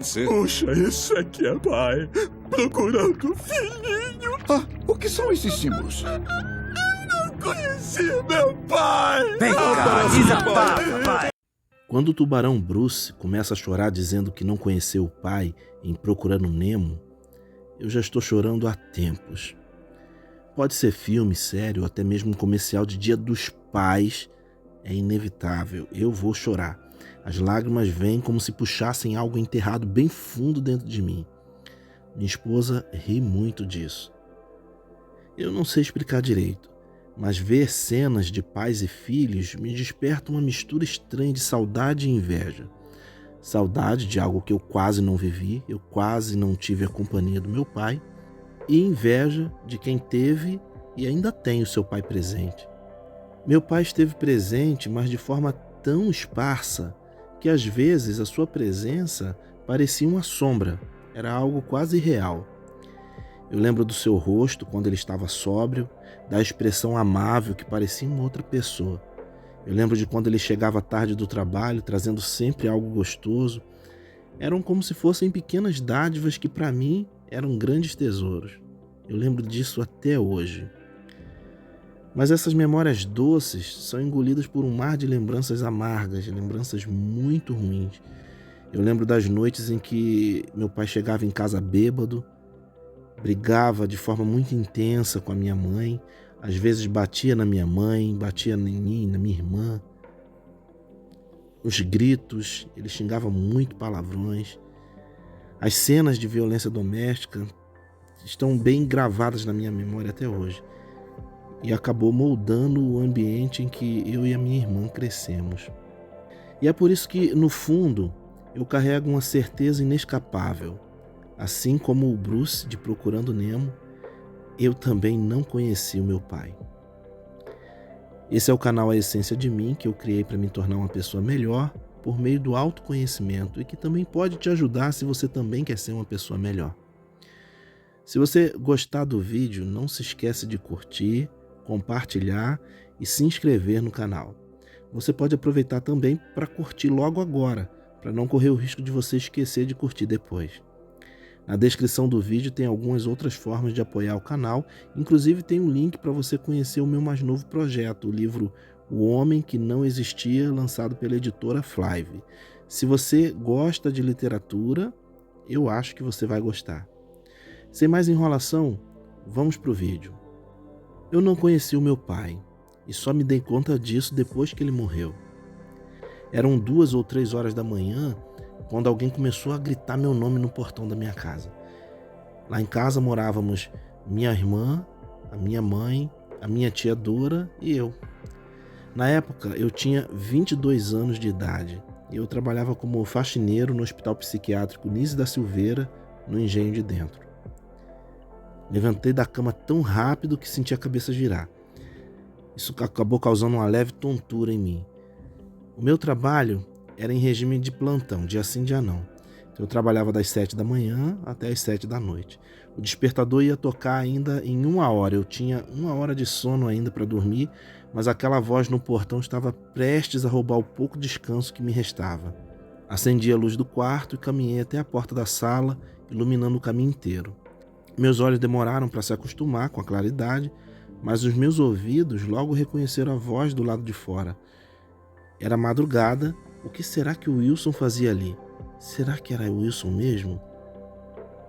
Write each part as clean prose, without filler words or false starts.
Puxa, isso aqui é pai procurando filhinho. Ah, o que são esses símbolos? Não conheci meu pai. Vem cá, desabafa, pai. Quando o tubarão Bruce começa a chorar dizendo que não conheceu o pai em Procurando Nemo, eu já estou chorando há tempos. Pode ser filme, série ou até mesmo um comercial de Dia dos Pais, é inevitável, eu vou chorar. As lágrimas vêm como se puxassem algo enterrado bem fundo dentro de mim. Minha esposa ri muito disso. Eu não sei explicar direito, mas ver cenas de pais e filhos me desperta uma mistura estranha de saudade e inveja. Saudade de algo que eu quase não vivi, eu quase não tive a companhia do meu pai, e inveja de quem teve e ainda tem o seu pai presente. Meu pai esteve presente, mas de forma tão esparsa que às vezes a sua presença parecia uma sombra, era algo quase irreal. Eu lembro do seu rosto quando ele estava sóbrio, da expressão amável que parecia uma outra pessoa. Eu lembro de quando ele chegava tarde do trabalho, trazendo sempre algo gostoso. Eram como se fossem pequenas dádivas que para mim eram grandes tesouros. Eu lembro disso até hoje. Mas essas memórias doces são engolidas por um mar de lembranças amargas, lembranças muito ruins. Eu lembro das noites em que meu pai chegava em casa bêbado, brigava de forma muito intensa com a minha mãe, às vezes batia na minha mãe, batia em mim, na minha irmã. Os gritos, ele xingava muito palavrões. As cenas de violência doméstica estão bem gravadas na minha memória até hoje. E acabou moldando o ambiente em que eu e a minha irmã crescemos. E é por isso que, no fundo, eu carrego uma certeza inescapável. Assim como o Bruce de Procurando Nemo, eu também não conheci o meu pai. Esse é o canal A Essência de Mim, que eu criei para me tornar uma pessoa melhor por meio do autoconhecimento e que também pode te ajudar se você também quer ser uma pessoa melhor. Se você gostar do vídeo, não se esquece de curtir, compartilhar e se inscrever no canal. Você pode aproveitar também para curtir logo agora, para não correr o risco de você esquecer de curtir depois. Na descrição do vídeo tem algumas outras formas de apoiar o canal, inclusive tem um link para você conhecer o meu mais novo projeto, o livro O Homem que Não Existia, lançado pela editora Flive. Se você gosta de literatura, eu acho que você vai gostar. Sem mais enrolação, vamos para o vídeo. Eu não conheci o meu pai e só me dei conta disso depois que ele morreu. Eram 2 ou 3 horas da manhã quando alguém começou a gritar meu nome no portão da minha casa. Lá em casa morávamos minha irmã, a minha mãe, a minha tia Dora e eu. Na época eu tinha 22 anos de idade e eu trabalhava como faxineiro no Hospital Psiquiátrico Nise da Silveira, no Engenho de Dentro. Levantei da cama tão rápido que senti a cabeça girar. Isso acabou causando uma leve tontura em mim. O meu trabalho era em regime de plantão, dia sim, dia não. Então eu trabalhava das 7 da manhã até as 7 da noite. O despertador ia tocar ainda em 1 hora. Eu tinha 1 hora de sono ainda para dormir, mas aquela voz no portão estava prestes a roubar o pouco descanso que me restava. Acendi a luz do quarto e caminhei até a porta da sala, iluminando o caminho inteiro. Meus olhos demoraram para se acostumar com a claridade, mas os meus ouvidos logo reconheceram a voz do lado de fora. Era madrugada. O que será que o Wilson fazia ali? Será que era o Wilson mesmo?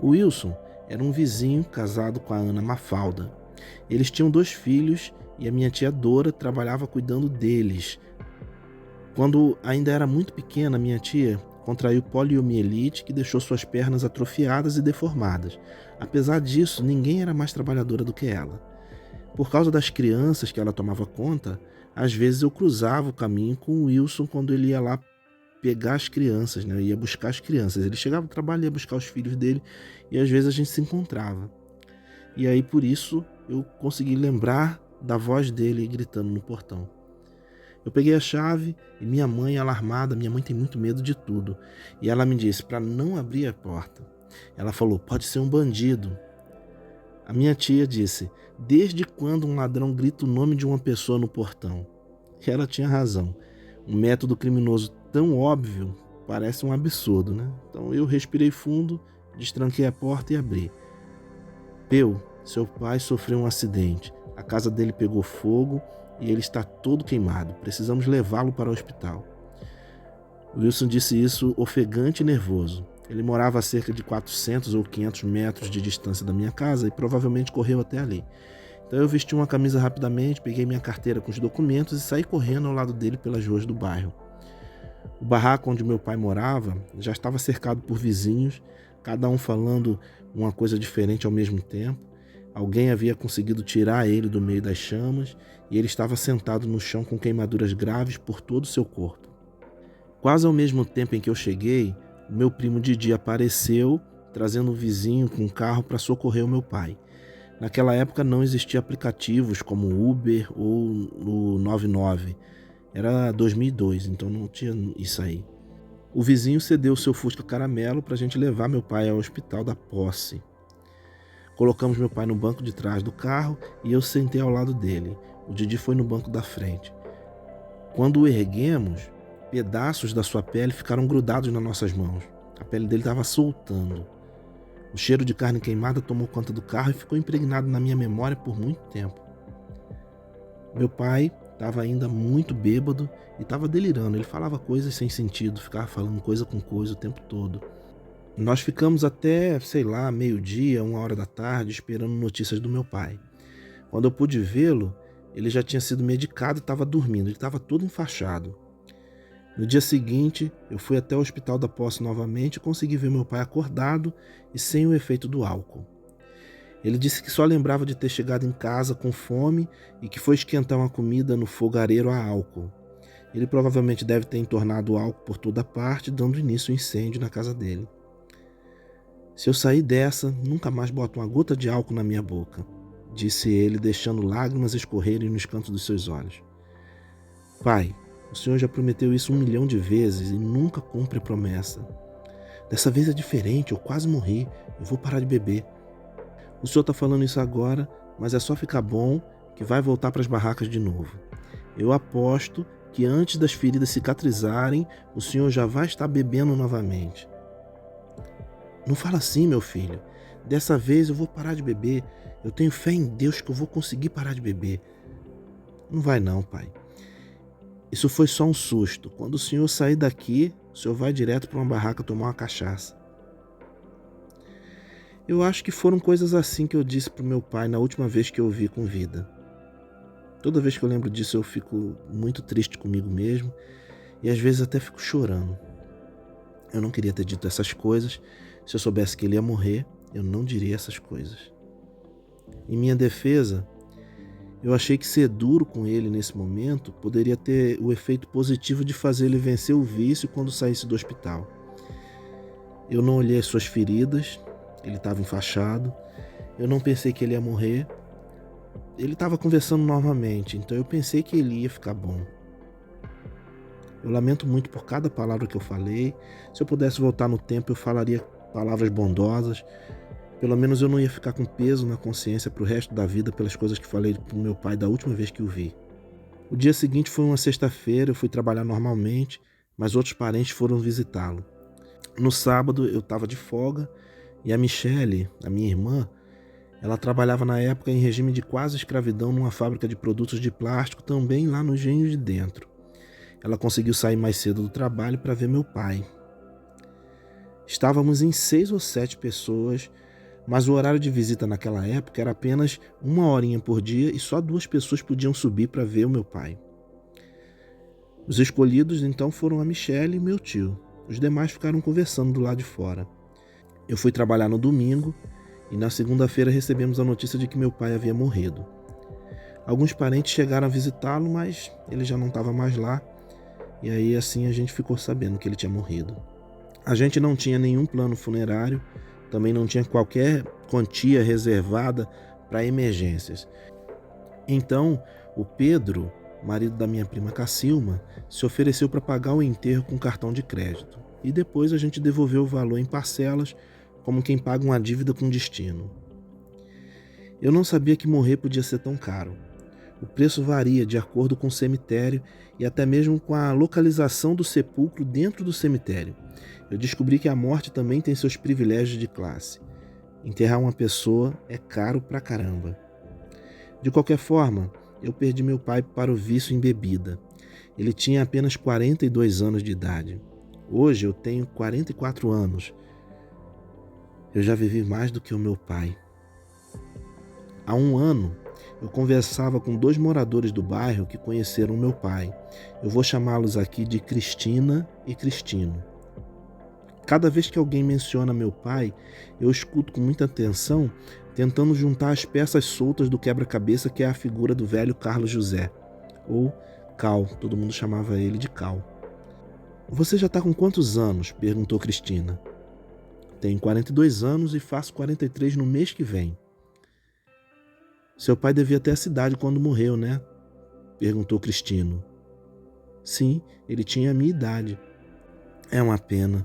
O Wilson era um vizinho casado com a Ana Mafalda. Eles tinham 2 filhos e a minha tia Dora trabalhava cuidando deles. Quando ainda era muito pequena, minha tia contraiu poliomielite, que deixou suas pernas atrofiadas e deformadas. Apesar disso, ninguém era mais trabalhadora do que ela. Por causa das crianças que ela tomava conta, às vezes eu cruzava o caminho com o Wilson quando ele ia lá pegar as crianças, né? Ia buscar as crianças. Ele chegava do trabalho, ia buscar os filhos dele e às vezes a gente se encontrava. E aí por isso eu consegui lembrar da voz dele gritando no portão. Eu peguei a chave e minha mãe, alarmada, minha mãe tem muito medo de tudo. E ela me disse para não abrir a porta. Ela falou, pode ser um bandido. A minha tia disse, desde quando um ladrão grita o nome de uma pessoa no portão? E ela tinha razão. Um método criminoso tão óbvio parece um absurdo, né? Então eu respirei fundo, destranquei a porta e abri. Peu, seu pai sofreu um acidente. A casa dele pegou fogo e ele está todo queimado. Precisamos levá-lo para o hospital. Wilson disse isso ofegante e nervoso. Ele morava a cerca de 400 ou 500 metros de distância da minha casa e provavelmente correu até ali. Então eu vesti uma camisa rapidamente, peguei minha carteira com os documentos e saí correndo ao lado dele pelas ruas do bairro. O barraco onde meu pai morava já estava cercado por vizinhos, cada um falando uma coisa diferente ao mesmo tempo. Alguém havia conseguido tirar ele do meio das chamas e ele estava sentado no chão com queimaduras graves por todo o seu corpo. Quase ao mesmo tempo em que eu cheguei, o meu primo Didi apareceu, trazendo um vizinho com um carro para socorrer o meu pai. Naquela época não existiam aplicativos como o Uber ou o 99. Era 2002, então não tinha isso aí. O vizinho cedeu o seu Fusca Caramelo para a gente levar meu pai ao hospital da posse. Colocamos meu pai no banco de trás do carro e eu sentei ao lado dele. O Didi foi no banco da frente. Quando o erguemos, pedaços da sua pele ficaram grudados nas nossas mãos. A pele dele estava soltando. O cheiro de carne queimada tomou conta do carro e ficou impregnado na minha memória por muito tempo. Meu pai estava ainda muito bêbado e estava delirando. Ele falava coisas sem sentido, ficava falando coisa com coisa o tempo todo. Nós ficamos até, meio-dia, 1h da tarde, esperando notícias do meu pai. Quando eu pude vê-lo, ele já tinha sido medicado e estava dormindo. Ele estava todo enfaixado. No dia seguinte, eu fui até o hospital da posse novamente e consegui ver meu pai acordado e sem o efeito do álcool. Ele disse que só lembrava de ter chegado em casa com fome e que foi esquentar uma comida no fogareiro a álcool. Ele provavelmente deve ter entornado o álcool por toda parte, dando início ao incêndio na casa dele. Se eu sair dessa, nunca mais boto uma gota de álcool na minha boca, disse ele, deixando lágrimas escorrerem nos cantos dos seus olhos. Pai, o senhor já prometeu isso 1 milhão de vezes e nunca cumpre a promessa. Dessa vez é diferente, eu quase morri, eu vou parar de beber. O senhor está falando isso agora, mas é só ficar bom que vai voltar para as barracas de novo. Eu aposto que antes das feridas cicatrizarem, o senhor já vai estar bebendo novamente. Não fala assim, meu filho. Dessa vez eu vou parar de beber. Eu tenho fé em Deus que eu vou conseguir parar de beber. Não vai não, pai. Isso foi só um susto. Quando o senhor sair daqui, o senhor vai direto para uma barraca tomar uma cachaça. Eu acho que foram coisas assim que eu disse para o meu pai na última vez que eu o vi com vida. Toda vez que eu lembro disso eu fico muito triste comigo mesmo e às vezes até fico chorando. Eu não queria ter dito essas coisas. Se eu soubesse que ele ia morrer, eu não diria essas coisas. Em minha defesa, eu achei que ser duro com ele nesse momento poderia ter o efeito positivo de fazer ele vencer o vício quando saísse do hospital. Eu não olhei as suas feridas, ele estava enfaixado, eu não pensei que ele ia morrer. Ele estava conversando normalmente, então eu pensei que ele ia ficar bom. Eu lamento muito por cada palavra que eu falei. Se eu pudesse voltar no tempo, eu falaria palavras bondosas. Pelo menos eu não ia ficar com peso na consciência pro resto da vida pelas coisas que falei pro meu pai da última vez que o vi. O dia seguinte foi uma sexta-feira, eu fui trabalhar normalmente, mas outros parentes foram visitá-lo. No sábado eu estava de folga e a Michele, a minha irmã, ela trabalhava na época em regime de quase escravidão numa fábrica de produtos de plástico também lá no Engenho de Dentro. Ela conseguiu sair mais cedo do trabalho para ver meu pai. Estávamos em 6 ou 7 pessoas, mas o horário de visita naquela época era apenas 1 horinha por dia e só 2 pessoas podiam subir para ver o meu pai. Os escolhidos então foram a Michele e meu tio. Os demais ficaram conversando do lado de fora. Eu fui trabalhar no domingo e na segunda-feira recebemos a notícia de que meu pai havia morrido. Alguns parentes chegaram a visitá-lo, mas ele já não estava mais lá, e aí assim a gente ficou sabendo que ele tinha morrido. A gente não tinha nenhum plano funerário, também não tinha qualquer quantia reservada para emergências. Então, o Pedro, marido da minha prima Cacilma, se ofereceu para pagar o enterro com cartão de crédito, e depois a gente devolveu o valor em parcelas, como quem paga uma dívida com destino. Eu não sabia que morrer podia ser tão caro. O preço varia de acordo com o cemitério e até mesmo com a localização do sepulcro dentro do cemitério. Eu descobri que a morte também tem seus privilégios de classe. Enterrar uma pessoa é caro pra caramba. De qualquer forma, eu perdi meu pai para o vício em bebida. Ele tinha apenas 42 anos de idade. Hoje eu tenho 44 anos. Eu já vivi mais do que o meu pai. Há um ano, eu conversava com 2 moradores do bairro que conheceram meu pai. Eu vou chamá-los aqui de Cristina e Cristino. Cada vez que alguém menciona meu pai, eu escuto com muita atenção, tentando juntar as peças soltas do quebra-cabeça que é a figura do velho Carlos José, ou Cal, todo mundo chamava ele de Cal. Você já está com quantos anos? Perguntou Cristina. Tenho 42 anos e faço 43 no mês que vem. Seu pai devia ter a cidade quando morreu, né? Perguntou Cristino. Sim, ele tinha a minha idade. É uma pena.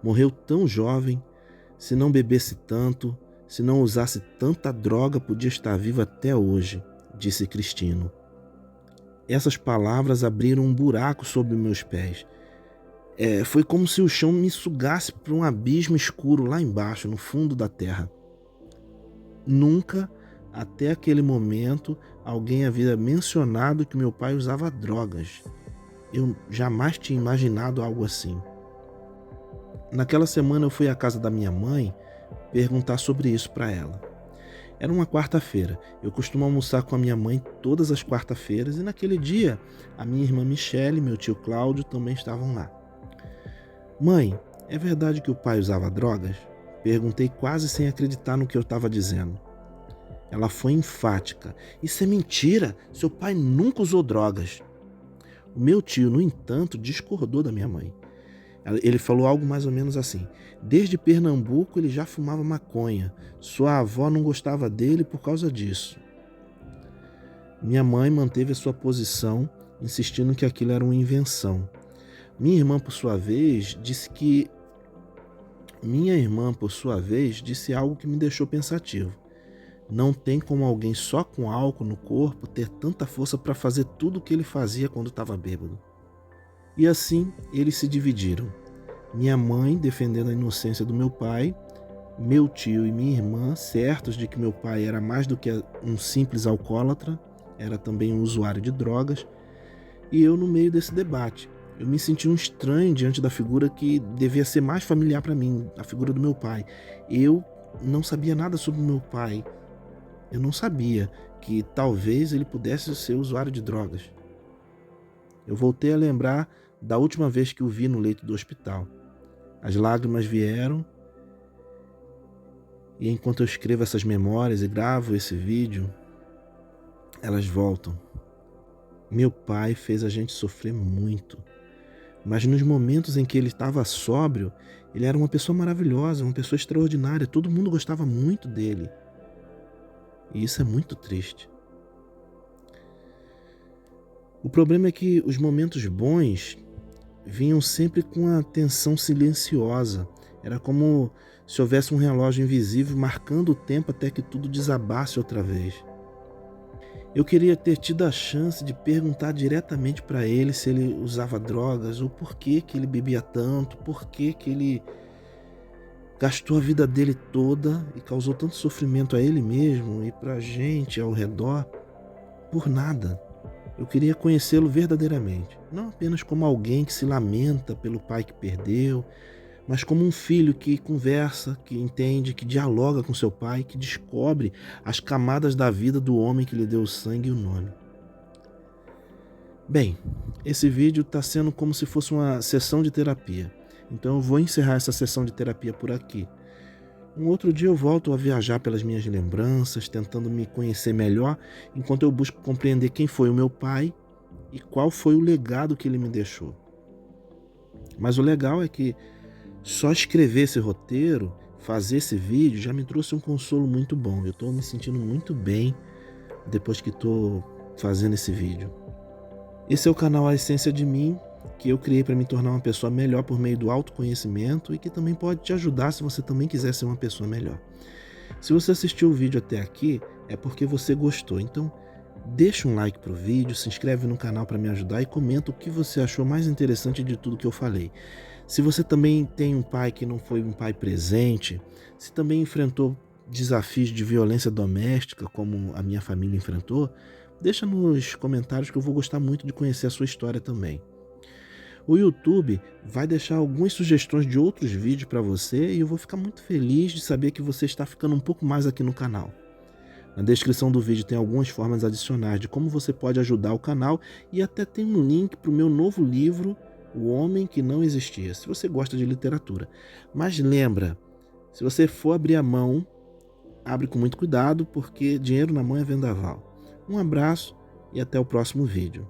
Morreu tão jovem. Se não bebesse tanto, se não usasse tanta droga, podia estar vivo até hoje, disse Cristino. Essas palavras abriram um buraco sob meus pés. Foi como se o chão me sugasse para um abismo escuro lá embaixo, no fundo da terra. Nunca, até aquele momento, alguém havia mencionado que meu pai usava drogas. Eu jamais tinha imaginado algo assim. Naquela semana eu fui à casa da minha mãe perguntar sobre isso para ela. Era uma quarta-feira. Eu costumo almoçar com a minha mãe todas as quarta-feiras e naquele dia a minha irmã Michele e meu tio Cláudio também estavam lá. Mãe, é verdade que o pai usava drogas? Perguntei quase sem acreditar no que eu estava dizendo. Ela foi enfática. Isso é mentira, seu pai nunca usou drogas. O meu tio, no entanto, discordou da minha mãe. Ele falou algo mais ou menos assim: desde Pernambuco ele já fumava maconha. Sua avó não gostava dele por causa disso. Minha mãe manteve a sua posição, insistindo que aquilo era uma invenção. Minha irmã, por sua vez, disse algo que me deixou pensativo. Não tem como alguém só com álcool no corpo ter tanta força para fazer tudo o que ele fazia quando estava bêbado. E assim eles se dividiram. Minha mãe defendendo a inocência do meu pai, meu tio e minha irmã certos de que meu pai era mais do que um simples alcoólatra, era também um usuário de drogas, e eu no meio desse debate. Eu me senti um estranho diante da figura que devia ser mais familiar para mim, a figura do meu pai. Eu não sabia nada sobre meu pai. Eu não sabia que talvez ele pudesse ser usuário de drogas. Eu voltei a lembrar da última vez que o vi no leito do hospital. As lágrimas vieram e enquanto eu escrevo essas memórias e gravo esse vídeo, elas voltam. Meu pai fez a gente sofrer muito, mas nos momentos em que ele estava sóbrio, ele era uma pessoa maravilhosa, uma pessoa extraordinária, todo mundo gostava muito dele. E isso é muito triste. O problema é que os momentos bons vinham sempre com a tensão silenciosa. Era como se houvesse um relógio invisível marcando o tempo até que tudo desabasse outra vez. Eu queria ter tido a chance de perguntar diretamente para ele se ele usava drogas ou por que ele bebia tanto, por que ele gastou a vida dele toda e causou tanto sofrimento a ele mesmo e para a gente ao redor por nada. Eu queria conhecê-lo verdadeiramente, não apenas como alguém que se lamenta pelo pai que perdeu, mas como um filho que conversa, que entende, que dialoga com seu pai, que descobre as camadas da vida do homem que lhe deu o sangue e o nome. Bem, esse vídeo está sendo como se fosse uma sessão de terapia, então eu vou encerrar essa sessão de terapia por aqui. Um outro dia eu volto a viajar pelas minhas lembranças, tentando me conhecer melhor, enquanto eu busco compreender quem foi o meu pai e qual foi o legado que ele me deixou. Mas o legal é que só escrever esse roteiro, fazer esse vídeo, já me trouxe um consolo muito bom. Eu estou me sentindo muito bem depois que estou fazendo esse vídeo. Esse é o canal A Essência de Mim, que eu criei para me tornar uma pessoa melhor por meio do autoconhecimento e que também pode te ajudar se você também quiser ser uma pessoa melhor. Se você assistiu o vídeo até aqui, é porque você gostou. Então, Deixa um like pro vídeo, se inscreve no canal para me ajudar e comenta o que você achou mais interessante de tudo que eu falei. Se você também tem um pai que não foi um pai presente, se também enfrentou desafios de violência doméstica, como a minha família enfrentou, deixa nos comentários que eu vou gostar muito de conhecer a sua história também. O YouTube vai deixar algumas sugestões de outros vídeos para você e eu vou ficar muito feliz de saber que você está ficando um pouco mais aqui no canal. Na descrição do vídeo tem algumas formas adicionais de como você pode ajudar o canal e até tem um link para o meu novo livro, O Homem que Não Existia, se você gosta de literatura. Mas lembra, se você for abrir a mão, abre com muito cuidado, porque dinheiro na mão é vendaval. Um abraço e até o próximo vídeo.